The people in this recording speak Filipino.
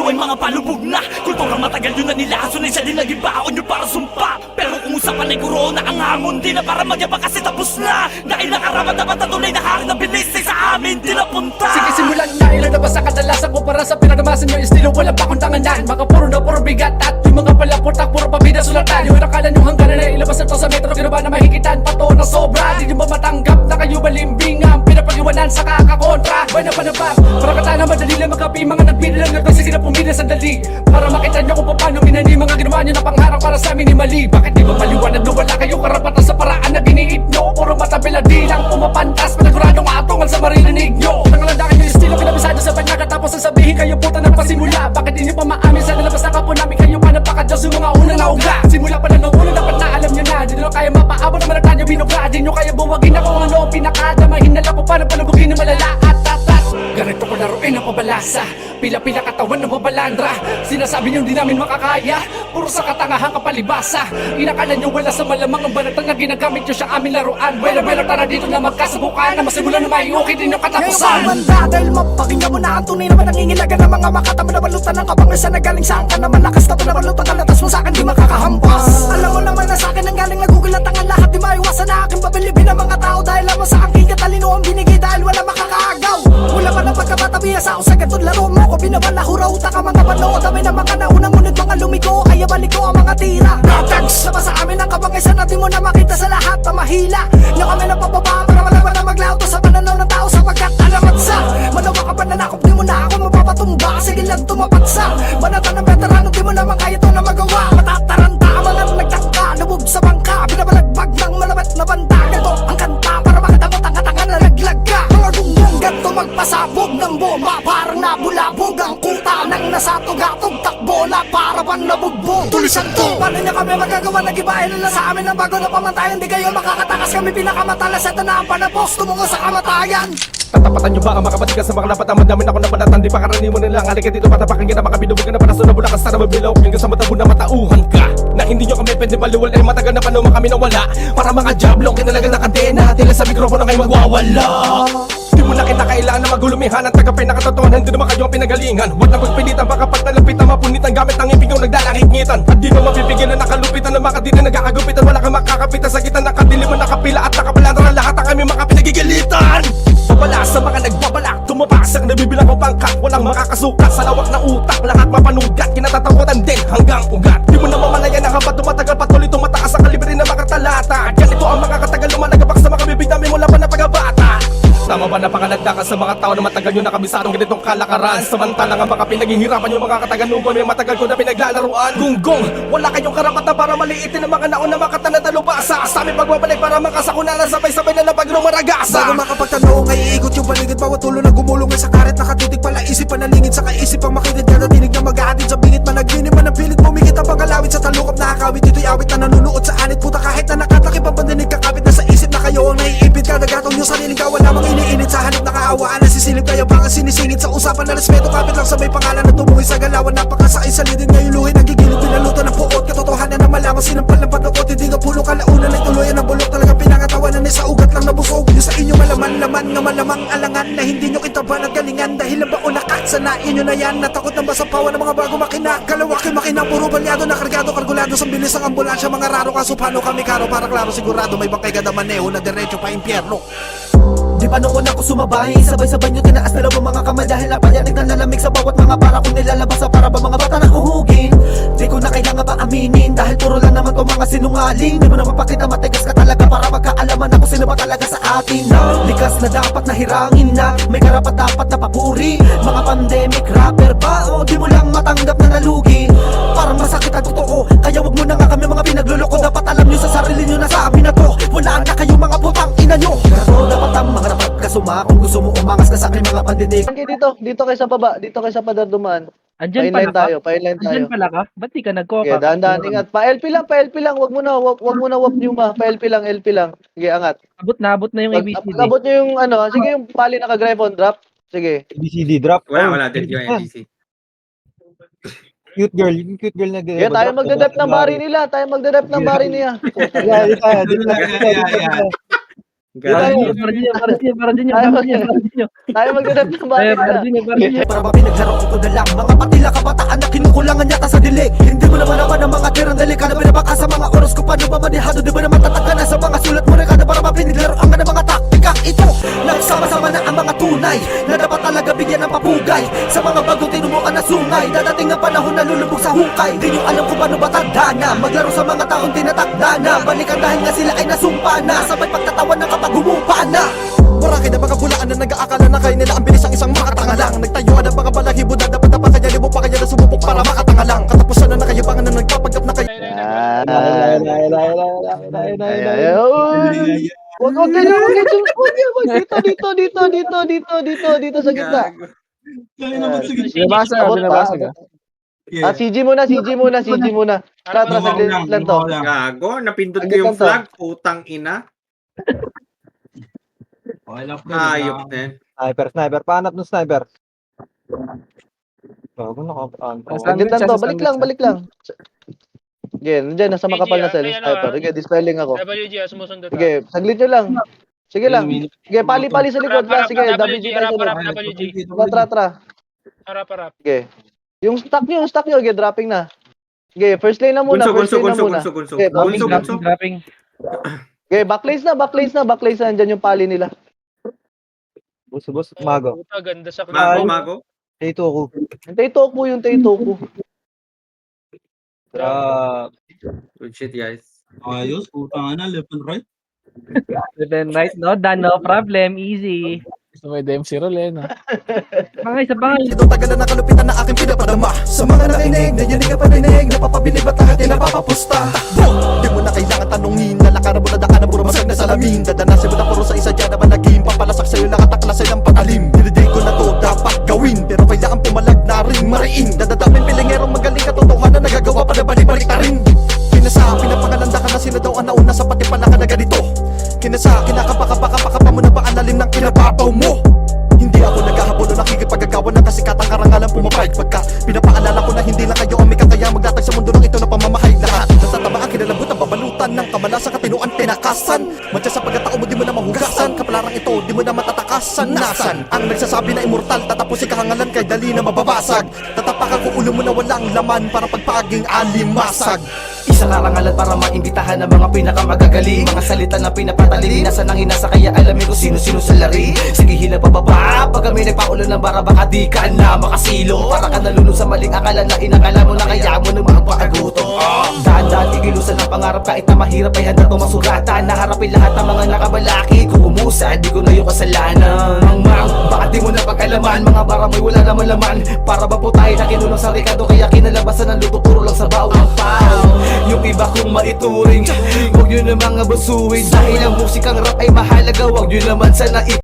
ay mga palubog na kulturang matagal yun na nila. Sunay siya din naging baon nyo para sumpa. Pero kung usapan ay corona ang hamon, di na para magyabang kasi tapos na. Dahil nakarapat dapat na tunay na hari na bilis ay sa amin di napunta. Sige simulan na, ilan na ba sa kadalasan ko para sa pinagamasan nyo estilo walang pakundangan. Mga puro bigat at yung mga palaputak puro pabida sulatan. Yung nakala nyo hangganan na ilabas na to sa metro ginawa na mahigitan pato na sobra. Di nyo ba matanggap na kayo balimbingan pinapag-iwanan sa kakakontra. Buwan na panabab, para katana madali lang magapi mga nagbili lang sige na pumili sandali. Para makita nyo kung paano minani mga ginawa nyo na pangharang para sa amin ni mali. Bakit di ba maliwanag na wala kayong karapatan sa paraan na giniit nyo? Puro matabila di lang pumapantas paniguradong atongan sa maririnig nyo. Nangalandakan nyo yung estilo pinabisado sa banyaga tapos sasabihin kayo puta ng pasimula. Bakit di nyo pa maamin sa nalabas na kapo namin kayo pa napakadiyos yung mga unang nauga. Simula pa na nung una dapat na alam nyo na di nyo kaya mapaabot naman ang tanyo binubra. Di nyo kaya buwagin ako ano ang pinakadamahin na lang ko para palubugin na malala at. Ganito ko laruin ang pabalasa, pila-pila katawan ng mabalandra. Sinasabi nyo di namin makakaya, puro sa katangahang kapalibasa. Inakala nyo wala sa malamang ang banatang na ginagamit nyo siya aming laruan. Bueno, tara dito na magkasabukan na masimulan na may okay din yung katapusan. Ngayon manda dahil mapakinggan mo na ang tunay naman nangingilagan ng mga makatama na balutan ng kabangasan na galing saan ka na malakas na panabalutan. Kalatas mo sa'kin di makakahampas. Alam mo naman na sa'kin ang galing nagugulat ang lahat. Di maiwasan na aking pabilibin ng mga tao dahil lamang sa aking katalino ang binigay dahil wala makakaagaw. Wala pa ng pagkabatabiya sa ako sa ganitong laro mo ko binabala hurauta ka mga panood. Dami na mga naunang ngunit mga lumiko kaya balik ko ang mga tira. Natags na ba sa amin ang kabangasan na di mo na makita sa lahat na mahila. Nyo kami na pababa para malaman na maglauto sa pananaw ng tao sapagkat alamat sa manawa ka ba nanakop di mo na ako mapapatumba. Sige lang tumapat sa banata ng veterano di mo naman kaya to na magawa. Matataranta ang mga nagtangka lubog sa bangka binabalagbag ng malabat na banda. Ganto ang kanta para makita mo tanga-tanga na laglag ka. Mga gumong ganto magpasabog ng bomba parang nabulabog ang kuta nang nasa tugatog takbo na para bang nabugbog. Tulisan to paano niya kami magagawa nagibahin nila sa amin ang bago na pamantayan. Di kayo makakatakas kami pinakamatalas. Ito na ang panapos tumungo sa kamatayan. Tatapatan nyo ba ang mga kapatid ka sa mga napatamad namin ako nabalatan. Di pa karani mo nilang halika dito patapakan kita makabinubugan na panaso na bulakas sana mabilaw. Yung sa matabo na matauhan ka na hindi nyo kami pwede maluwal ay matagal na panuma kami nawala. Para mga jablong kinalaga na kadena tila sa mikropono kayo magwawala. Di mo na kinakailangan na magulumihan ang tagapay na katotohanan. Di naman kayo ang pinagalingan. Huwag na pagpilitan baka pag nalapitan mapunit ang gamit ng iping yung naglalangit-ngitan. At di mo mapipigilan na nakalupitan na makadili nagkakagupitan. Wala kang makakapitan sa kita nakadiliman nakapila at nakapaladra lahat ang aming mga pinagigilitan. Babala sa mga nagbabalak tumapasak nabibilang ko pangkat. Walang makakasukat sa lawak na utak. Lahat mapanugat kinatatakutan din hanggang ugat. Di mo na mamalayan na habang tumatagal patuloy tumataas ang kalibre na makatalata. Yan ito ang mga katagal lumalagabak sa mga bibig namin mula pa na pagabata. Tama ba napakanagdakan sa mga tao na matagal nyo nakabisadong ganitong kalakaran. Samantalang ang mga pinaghihirapan yung mga kataganubon may matagal ko na pinaglalaruan. Gunggong, wala kayong karapatan para maliitin ang mga naon na makatana na lubasa. Sa aming pagbabalik para makasakunanan sabay-sabay na napagro maragasa. Bago makapagtanong ay iikot yung paligid. Bawat tulo na gumulong ay sa karet. Nakatitig pala isip panalingid sa kaisip ang makitid. Kada tinig na mag-aatid sa bingit. Managinip man ang pilit pumikit ang pagkalawit sa talukap. Nakakawit dito'y awit na nanunuot sa anit. Puta kahit na nakatakip ang pandinig kakapit na sa isip na kayo ang naiipit. Kada gatong nyo sa niligawan lamang iniinit sa hanip na kaawaan. Nasisilip kayo bang sinisingit sa usapan na respeto. Kapit lang sa may pangalan na tumuhi sa galawan. Napakasakay sa lidin ngayon luhin. Nagigilid pinalutan ng puot. Katotohanan na malaman sinampal ng patakot. Hindi ka pulo kalaunan ay tuluyan ng bulok. Talaga pinangatawanan ay sa ugat lang nabusog. Yung sa inyo malaman-laman nga malamang alangan na hindi nyo kitaban at galingan. Dahil lang ba unakat sanain nyo na yan. Natakot ng basapawan ng mga bago makina. Kalawaki makina puro balyado na kargado. Kargulado sa bilis ng ambulansya. Mga raro kaso paano kami karo para klaro sigurado. May bangkay gada maneho na diretso pa impyerno. Di pa noon ako sumabay, sabay-sabay nyo tinaas na lang mga kamay. Dahil napayanig na nalamig sa bawat mga para kung nilalabas sa para ba mga bata na uhugin. Di ko na kailangan pa aminin dahil puro lang naman to mga sinungaling. Di mo na mapakita matigas ka talaga para magkaalaman ako sino ba talaga sa atin. Likas na dapat na hirangin na may karapat dapat na papuri. Mga pandemic rapper ba o di mo lang matanggap na nalugi. Parang masakit ang totoo kaya wag mo na nga kami mga pinagluloko. Dapat alam nyo sa sarili nyo na sa amin na to wala na kayo mga putang ina nyo. Pero dapat ang mga dapat kasuma kung gusto mo umangas ka sa akin mga pandinig. Dito kayo sa baba, dito kayo sa pader dumaan. Andyan Pa-inline pala ka? tayo, pa-inline tayo. Andyan pala ka? Ba't di ka nag-copa? Okay, dahan-dahan, ingat. Pa-LP lang, wag mo na, wag nyo ma. Pa-LP lang, LP lang. Sige, angat. Abot na yung ABCD. Abot nyo yung ano, sige yung pali naka-Gryphon drop. Sige. ABCD drop. Wala din yung ABC. Cute girl, yung cute girl na Kaya tayo magde-dep ng bari nila, tayo magde-dep ng bari niya. Yeah. Tayo maghanap ng bakit na. Para ba pinaglaro ko na lang mga patila kabataan na kinukulangan yata sa dilig. Hindi mo naman naman ang mga tirang delikado binabaka sa mga oras ko paano ba manihado. Di ba naman tataka na sa mga sulat mo rekado para ba piniglaro ang mga taktikang ito. Nagsama-sama na ang mga tunay na dapat talaga bigyan ng papugay sa mga bagong tinumukan na sungay. Dadating ang panahon na lulubog sa hukay. Di nyo alam kung paano ba tanda na maglaro sa mga taong tinatakda na. Balikan dahil nga sila ay nasumpa na sabay pagtatawan na kapag humupa na. Marami na mga bulaan na nag-aakala na kayo nila ang bilis ang isang makatanga lang. Nagtayuan ang mga balahibo na dapat na pa kanya libo pa kanya na sumubok para makatanga lang. Katapusan na nakayabangan na nagpapagap na kayo. Huwag kayo, dito sa gitna. Binabasa ka. CG muna. Tara, saglit lang to. Gago, napindot ko yung flag, putang ina. Ayop din. Sniper. Paanap ng sniper. Bago Saglit lang to, balik lang. Sige, nandiyan, nasa makapal na cell, sniper. Sige, dispelling ako. WG, sumusunod ka. Sige, saglit nyo lang. Sige lang. Sige, pali sa likod lang. Sige, WG tayo sa likod. WG. Tra. Harap. Sige. Yung stock nyo, okay, dropping na. Sige, first lane na muna. Gunso. Okay, Dropping. okay, backlanes na. Andyan yung pali nila. Boss, mago. Puta, ganda sa Mago. Ito ako. Yung Taitoku. Good shit, guys. Ayos, putang ina, left and right. Then right, no problem, easy. So may DMC role eh, no? Isa bangay. Ito tagal na nakalupitan na aking pinapadama sa mga nakinig, nayanig ka paninig, napapabilib at lahat nila papapusta. Di mo na kailangan tanungin, nalakaran mo na daan na puro masag na salamin. Dadanasin mo na puro sa isa dyan na managing papalasak sa'yo nakataklasay ng patalim. Nilidig ko na to dapat gawin, pero kailangan pumalag na rin mariin. Dadadaming pilingerong magaling katotohanan na nagagawa pa na balik-balik na rin. Kinasa, pinapangalanda ka na sila daw ang nauna sa pati pala ka na ganito. Kinasa, kinakapaka mo na ba ang lalim ng kinababaw mo? Hindi ako naghahabol o nakikipagagawa ng kasikatang karangalan pumapayag. Pagka pinapaalala ko na hindi lang kayo ang may kakaya maglatag sa mundo ng ito na pamamahay. Lahat natatamaan, kinalabot ang babalutan ng kamalasan, katinuan, tinakasan. Madya sa pagkatao mo di mo na mahugasan, kapalarang ito di mo na matatakasan. Nasan ang nagsasabi na immortal, tatapusin kahangalan kay dali na mababasag. Tatapakan ko ulo mo na walang laman para pagpaging alimasag. Isang karangalan para maimbitahan ng mga pinakamagagaling, mga salita na pinapatali, nasa nang hinasa kaya alamin kung sino-sino sa lari. Sige hila pababa, pag kami nagpaulo ng bara baka di ka na makasilo. Para ka nalulong sa maling akala na inakala mo na kaya mo ng mga paagutom. Daan-daan igilusan ng pangarap kahit na mahirap ay handa itong masuratan. Naharapin lahat ng mga nakabalaki, kung umusa di ko na yung kasalanan. Bakit di mo na pagkalaman, mga bara mo'y wala naman laman. Para ba po tayo na kinulong sa rekado, kaya kinalabasan ng luto puro lang sa bawang pao. Yung iba kong maituring, huwag nyo na mga basuin. Dahil ang musikang rap ay mahalaga, huwag nyo naman sana